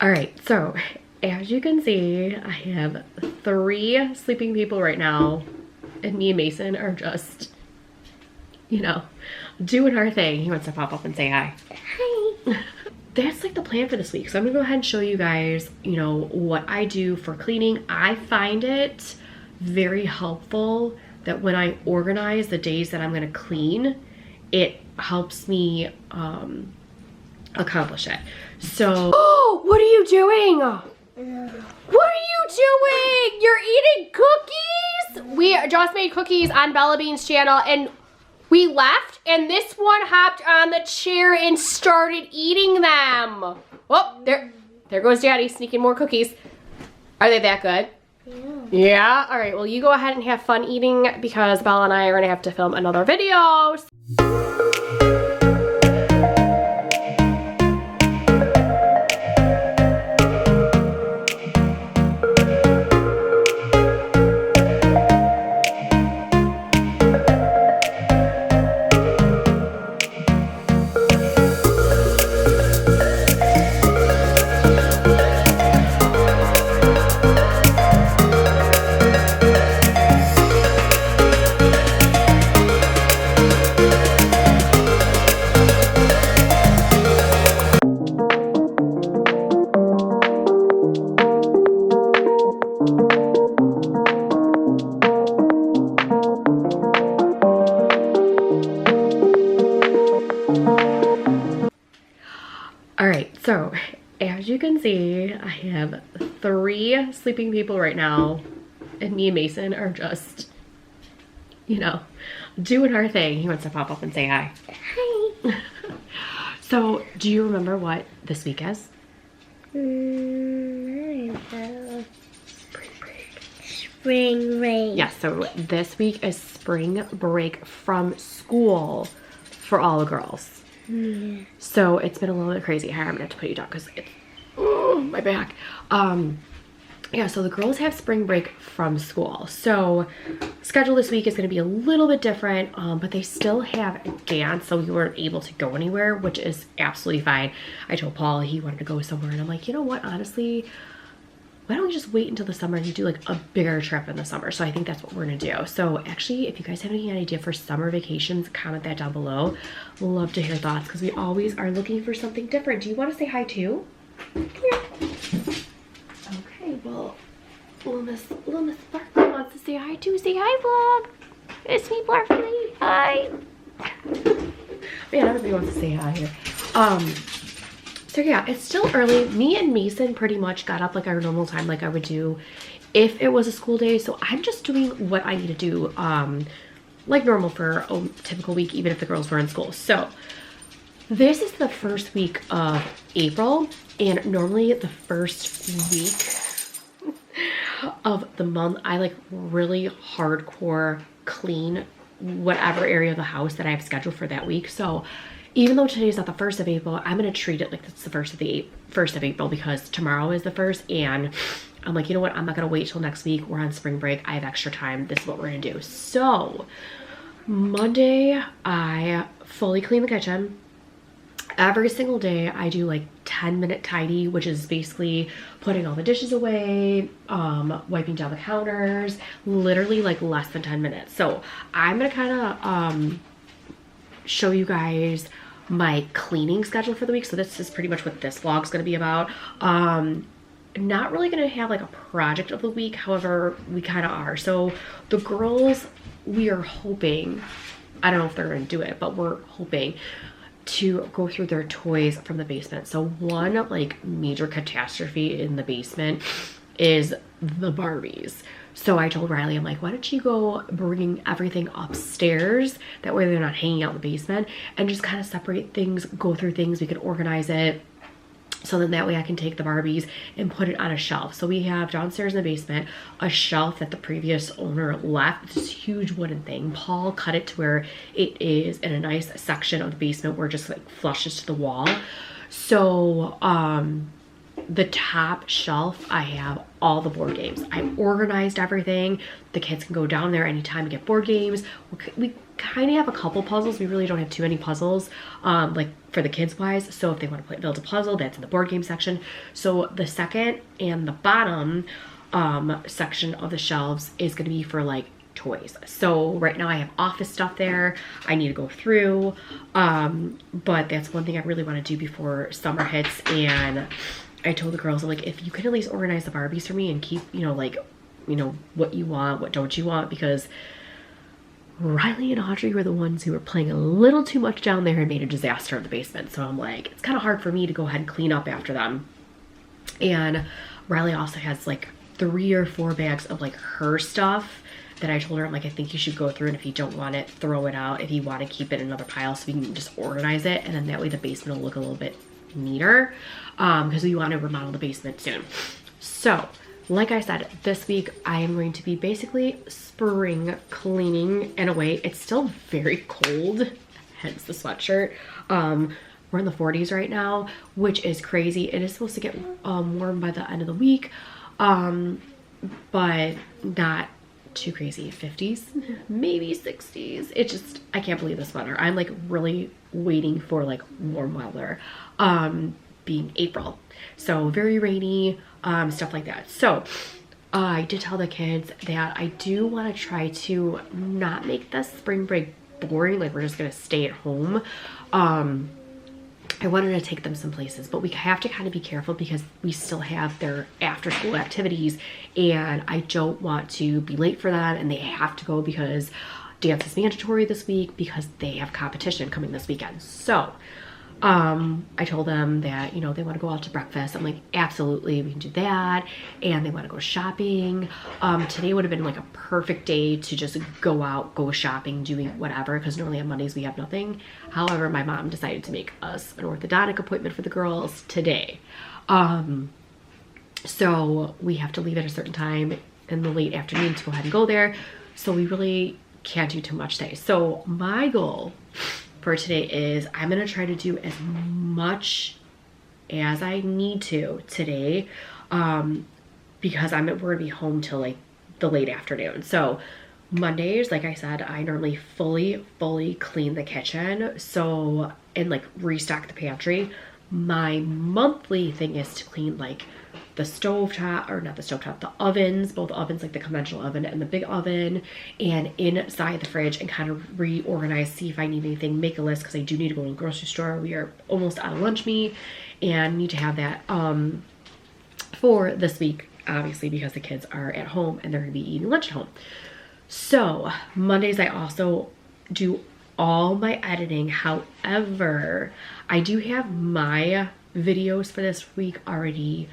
All right, so as you can see, I have 3 sleeping people right now, and me and Mason are just, you know, doing our thing. He wants to pop up and say hi. Hi. That's like the plan for this week. So I'm gonna go ahead and show you guys, you know, what I do for cleaning. I find it very helpful that when I organize the days that I'm gonna clean, it helps me accomplish it. So, oh, what are you doing? What are you doing? You're eating cookies? We just made cookies on Bella Bean's channel and we left and this one hopped on the chair and started eating them. Oh, there goes Daddy sneaking more cookies. Are they that good? Yeah. Yeah? All right, well, you go ahead and have fun eating because Bella and I are gonna have to film another video. All right, so as you can see, I have 3 sleeping people right now, and me and Mason are just, you know, doing our thing. He wants to pop up and say hi. Hi. So, do you remember what this week is? Spring break. Spring break. Yes, so this week is spring break from school for all the girls. Yeah. So it's been a little bit crazy. Here, I'm gonna have to put you down because it's my back. Yeah, so the girls have spring break from school. So schedule this week is gonna be a little bit different, but they still have dance, so we weren't able to go anywhere, which is absolutely fine. I told Paul he wanted to go somewhere, and I'm like, you know what, honestly, why don't we just wait until the summer and do like a bigger trip in the summer? So I think that's what we're gonna do. So actually, if you guys have any idea for summer vacations, comment that down below. We'll love to hear thoughts because we always are looking for something different. Do you want to say hi too? Yeah. Okay, well, little Miss Sparkly wants to say hi too. Say hi, vlog. It's me, Sparkly. Hi. Man, everybody wants to say hi here. So yeah, it's still early. Me and Mason pretty much got up like our normal time, like I would do if it was a school day. So I'm just doing what I need to do like normal for a typical week, even if the girls were in school. So this is the first week of April, and normally the first week of the month, I like really hardcore clean whatever area of the house that I have scheduled for that week. So even though today's not the 1st of April, I'm gonna treat it like it's the 1st of April because tomorrow is the 1st, and I'm like, you know what, I'm not gonna wait till next week. We're on spring break, I have extra time, this is what we're gonna do. So Monday, I fully clean the kitchen. Every single day I do like 10-minute tidy, which is basically putting all the dishes away, wiping down the counters, literally like less than 10 minutes. So I'm gonna kind of show you guys my cleaning schedule for the week. So this is pretty much what this vlog is going to be about. Not really going to have like a project of the week, however we kind of are. So the girls, we are hoping, I don't know if they're going to do it, but we're hoping to go through their toys from the basement. So one like major catastrophe in the basement is the Barbies. So I told Riley, I'm like, why don't you go bring everything upstairs? That way they're not hanging out in the basement, and just kind of separate things, go through things, we could organize it. So then that way I can take the Barbies and put it on a shelf. So we have downstairs in the basement a shelf that the previous owner left. It's this huge wooden thing. Paul cut it to where it is in a nice section of the basement where it just like flushes to the wall. So the top shelf, I have all the board games. I've organized everything. The kids can go down there anytime to get board games. We kind of have a couple puzzles. We really don't have too many puzzles, like for the kids wise. So if they want to build a puzzle, that's in the board game section. So the second and the bottom section of the shelves is going to be for like toys. So right now I have office stuff there I need to go through, but that's one thing I really want to do before summer hits. And I told the girls, I'm like, if you could at least organize the Barbies for me and keep, you know, like, you know, what you want, what don't you want, because Riley and Audrey were the ones who were playing a little too much down there and made a disaster of the basement. So I'm like, it's kind of hard for me to go ahead and clean up after them. And Riley also has like 3 or 4 bags of like her stuff that I told her, I'm like, I think you should go through, and if you don't want it, throw it out. If you want to keep it in another pile, so we can just organize it, and then that way the basement will look a little bit neater, because we want to remodel the basement soon. So like I said, this week I am going to be basically spring cleaning in a way. It's still very cold, hence the sweatshirt. We're in the 40s right now, which is crazy. It is supposed to get warm by the end of the week, but not too crazy. 50s, maybe 60s. It just, I can't believe this weather. I'm like really waiting for like warm weather, being April. So very rainy, stuff like that. So I did tell the kids that I do want to try to not make the spring break boring, like we're just gonna stay at home. I wanted to take them some places, but we have to kind of be careful because we still have their after school activities, and I don't want to be late for them and they have to go because dance is mandatory this week because they have competition coming this weekend. So I told them that, you know, they want to go out to breakfast. I'm like, absolutely, we can do that. And they want to go shopping. Today would have been like a perfect day to just go out, go shopping, doing whatever, because normally on Mondays we have nothing. However, my mom decided to make us an orthodontic appointment for the girls today. So we have to leave at a certain time in the late afternoon to go ahead and go there. So we really can't do too much today. So my goal for today is I'm gonna try to do as much as I need to today, because we're gonna be home till like the late afternoon. So Mondays, like I said, I normally fully clean the kitchen, so, and like restock the pantry. My monthly thing is to clean like the stovetop, or not the stovetop, the ovens, both ovens, like the conventional oven and the big oven, and inside the fridge, and kind of reorganize, see if I need anything, make a list, because I do need to go to the grocery store. We are almost out of lunch meat and need to have that for this week, obviously, because the kids are at home and they're gonna be eating lunch at home. So Mondays I also do all my editing. However, I do have my videos for this week already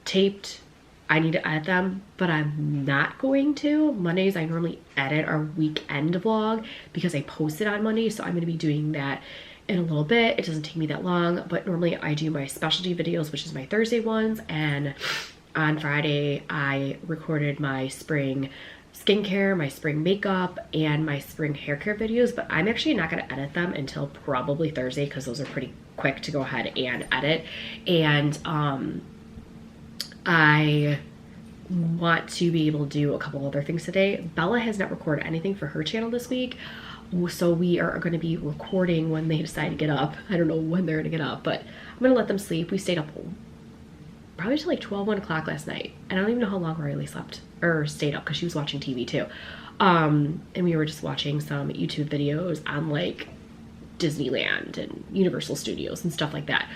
taped. I need to edit them, but I'm not going to. Mondays I normally edit our weekend vlog because I post it on Monday, so I'm going to be doing that in a little bit. It doesn't take me that long, but normally I do my specialty videos, which is my Thursday ones, and on Friday I recorded my spring skincare, my spring makeup, and my spring hair care videos, but I'm actually not going to edit them until probably Thursday because those are pretty quick to go ahead and edit. And I want to be able to do a couple other things today. Bella has not recorded anything for her channel this week, so we are going to be recording when they decide to get up. I don't know when they're going to get up, but I'm going to let them sleep. We stayed up probably till like 12, 1 o'clock last night. And I don't even know how long Riley slept or stayed up because she was watching TV too. And we were just watching some YouTube videos on like Disneyland and Universal Studios and stuff like that.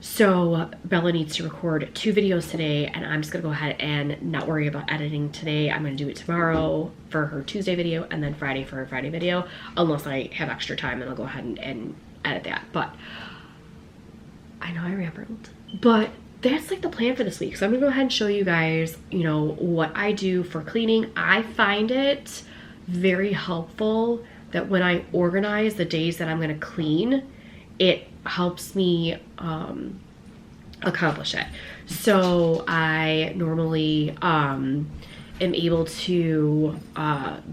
So Bella needs to record 2 videos today, and I'm just gonna go ahead and not worry about editing today. I'm gonna do it tomorrow for her Tuesday video, and then Friday for her Friday video, unless I have extra time, and I'll go ahead and edit that. But I know I rambled, but that's like the plan for this week. So I'm gonna go ahead and show you guys, you know, what I do for cleaning. I find it very helpful that when I organize the days that I'm gonna clean, it helps me accomplish it. So I normally am able to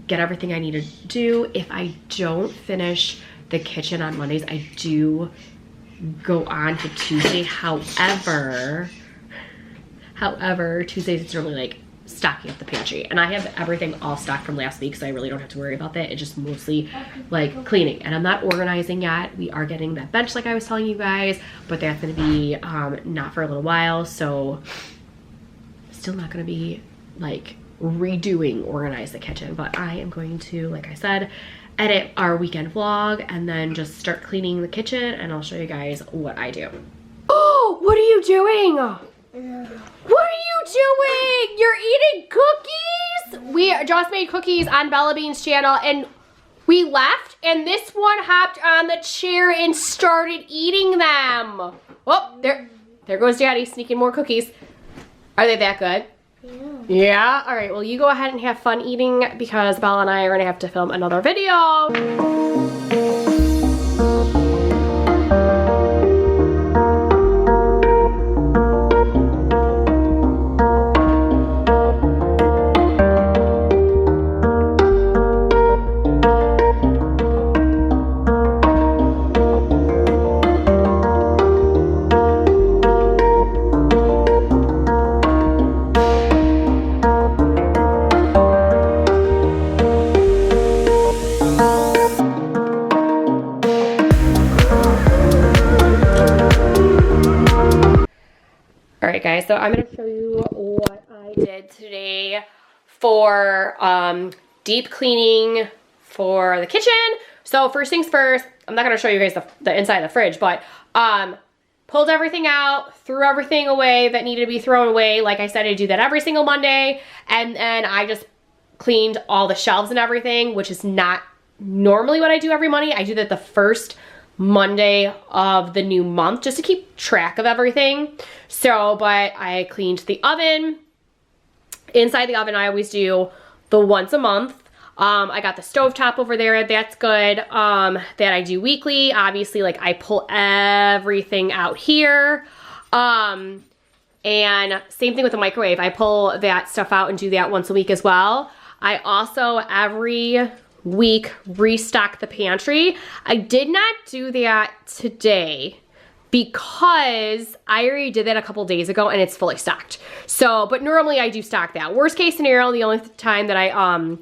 get everything I need to do. If I don't finish the kitchen on Mondays, I do go on to Tuesday. However, Tuesdays it's normally like stocking up the pantry. And I have everything all stocked from last week, so I really don't have to worry about that. It's just mostly like cleaning. And I'm not organizing yet. We are getting that bench like I was telling you guys, but that's gonna be not for a little while. So still not gonna be like organize the kitchen, but I am going to, like I said, edit our weekend vlog and then just start cleaning the kitchen, and I'll show you guys what I do. Oh, what are you doing? What are you doing? You're eating cookies? We just made cookies on Bella Bean's channel, and we left, and this one hopped on the chair and started eating them. Oh, there goes Daddy sneaking more cookies. Are they that good? Yeah? All right, well, you go ahead and have fun eating because Bella and I are gonna have to film another video. Alright guys, so I'm going to show you what I did today for deep cleaning for the kitchen. So first things first, I'm not going to show you guys the inside of the fridge, but pulled everything out, threw everything away that needed to be thrown away. Like I said, I do that every single Monday. And then I just cleaned all the shelves and everything, which is not normally what I do every Monday. I do that the first Monday of the new month just to keep track of everything. So, but I cleaned the oven. Inside the oven, I always do the once a month. I got the stovetop over there, that's good. That I do weekly. Obviously, like I pull everything out here. And same thing with the microwave. I pull that stuff out and do that once a week as well. I also, every week, restock the pantry. I did not do that today because I already did that a couple days ago and it's fully stocked. So, but normally I do stock that. Worst case scenario, the only time that I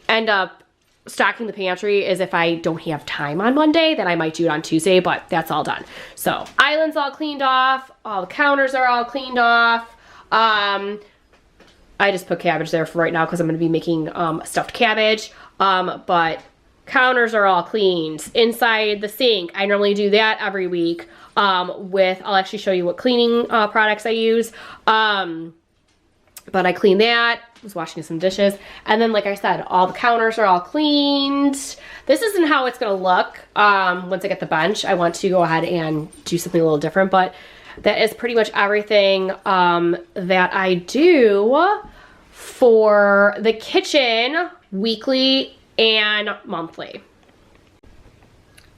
end up stocking the pantry is if I don't have time on Monday, then I might do it on Tuesday, but that's all done. So, island's all cleaned off, all the counters are all cleaned off. I just put cabbage there for right now because I'm going to be making stuffed cabbage. But counters are all cleaned. Inside the sink, I normally do that every week I'll actually show you what cleaning products I use. But I cleaned that, was washing some dishes. And then, like I said, all the counters are all cleaned. This isn't how it's gonna look once I get the bench. I want to go ahead and do something a little different, but that is pretty much everything that I do for the kitchen weekly and monthly.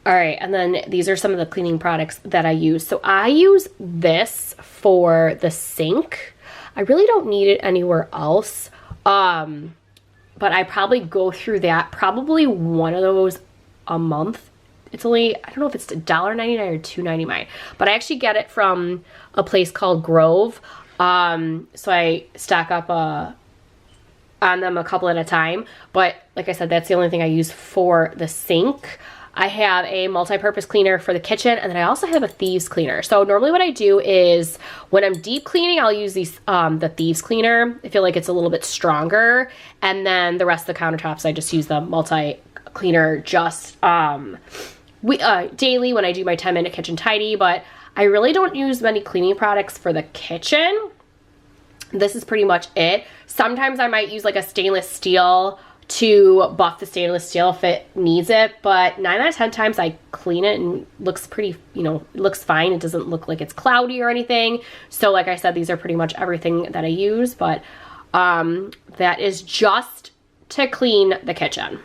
All right, and then these are some of the cleaning products that I use. So I use this for the sink. I really don't need it anywhere else, but I probably go through that, probably one of those a month. It's only, I don't know if it's $1.99 or $2.99, but I actually get it from a place called Grove. So I stock up on them a couple at a time, but like I said, that's the only thing I use for the sink. I have a multi-purpose cleaner for the kitchen, and then I also have a thieves cleaner. So normally what I do is when I'm deep cleaning, I'll use these the thieves cleaner. I feel like it's a little bit stronger, and then the rest of the countertops I just use the multi cleaner just daily when I do my 10-minute kitchen tidy. But I really don't use many cleaning products for the kitchen. This is pretty much it. Sometimes I might use like a stainless steel to buff the stainless steel if it needs it, but 9 out of 10 times I clean it and it looks pretty, you know, it looks fine. It doesn't look like it's cloudy or anything. So like I said, these are pretty much everything that I use, but that is just to clean the kitchen.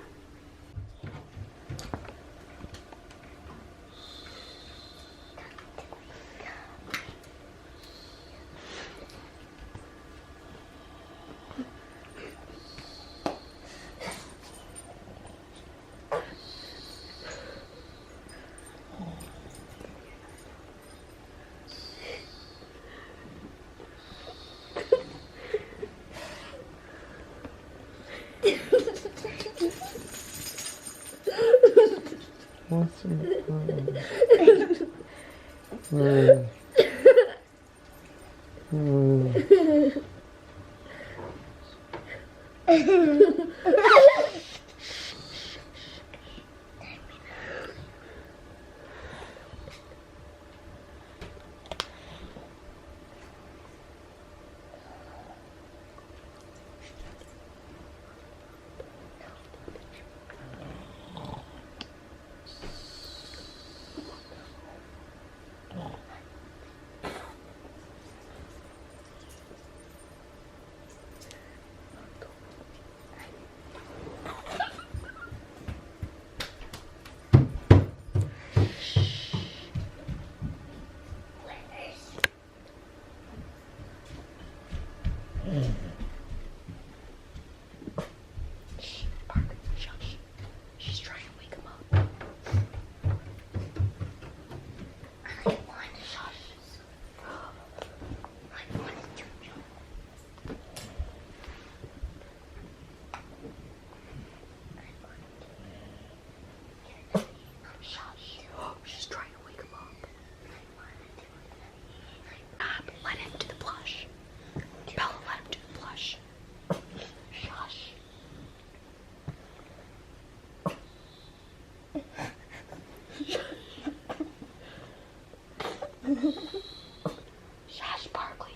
Parker, shush. She's trying to wake him up. I want to shush. I want to jump. Shush. She's trying to wake him up. Let him do the blush. Bella, let him do the blush. Shush. Shush, Barkley.